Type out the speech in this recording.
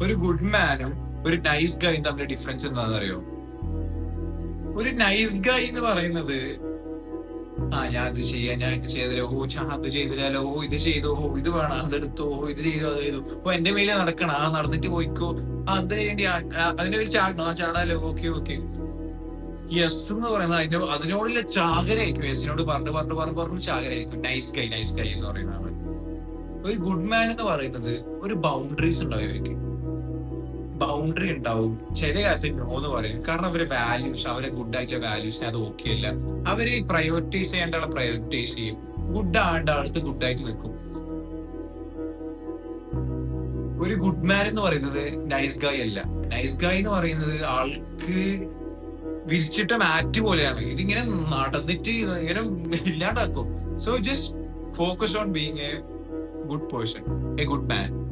ഒരു ഗുഡ് മാനും ഒരു നൈസ് ഗൈയും തമ്മിലുള്ള ഡിഫറൻസ് എന്താണെന്ന് അറിയോ? ഒരു നൈസ് ഗൈ എന്ന് പറയുന്നത് ഞാൻ ഇത് ചെയ്യാം, ഞാൻ ഇത് ചെയ്തല്ലോ, ഞാൻ അത് ചെയ്തില്ലാലോ, ഇത് ചെയ്തോ, ഇത് വേണം, അതെടുത്തോ, ഇത് ചെയ്തോ, അത് ചെയ്തു. എന്റെ മേലെ നടക്കണം, നടന്നിട്ട് പോയിക്കോ, അത് ചെയ്യേണ്ടി, അതിന്റെ പേര് ചാടണോ, ചാടാലോ, ഓക്കെ ഓക്കെ. യെസ് എന്ന് പറയുന്നത് അതിനോടുള്ള ചാകരായിരിക്കും. യെസിനോട് പറഞ്ഞു ചാകരായിരിക്കും. നൈസ് ഗൈ എന്ന് പറയുന്ന ആള്. ഒരു ഗുഡ് മാൻ എന്ന് പറയുന്നത് ഒരു ബൗണ്ടറീസ് ഉണ്ടാവുമായിരിക്കും. ബൗണ്ടറി ഉണ്ടാവും. ചില കാര്യത്തിൽ നോ എന്ന് പറയും. കാരണം അവരെ വാല്യൂസ്, അവരെ ഗുഡ് ആയിട്ടുള്ള വാല്യൂസിനെ അത് ഓക്കെ അല്ല. അവര് പ്രയോറിറ്റൈസ് ചെയ്യേണ്ട ആളെ പ്രയോറിറ്റൈസ് ചെയ്യും. ഗുഡ് ആവേണ്ട ആൾക്ക് ഗുഡ് ആയിട്ട് നിൽക്കും. ഒരു ഗുഡ് മാൻ എന്ന് പറയുന്നത് നൈസ് ഗായ് അല്ല. നൈസ് ഗായ് എന്ന് പറയുന്നത് ആൾക്ക് വിരിച്ചിട്ട മാറ്റ് പോലെയാണ്. ഇതിങ്ങനെ നടന്നിട്ട് ഇങ്ങനെ ഇല്ലാണ്ടാക്കും. So just focus on being a good person, a good man.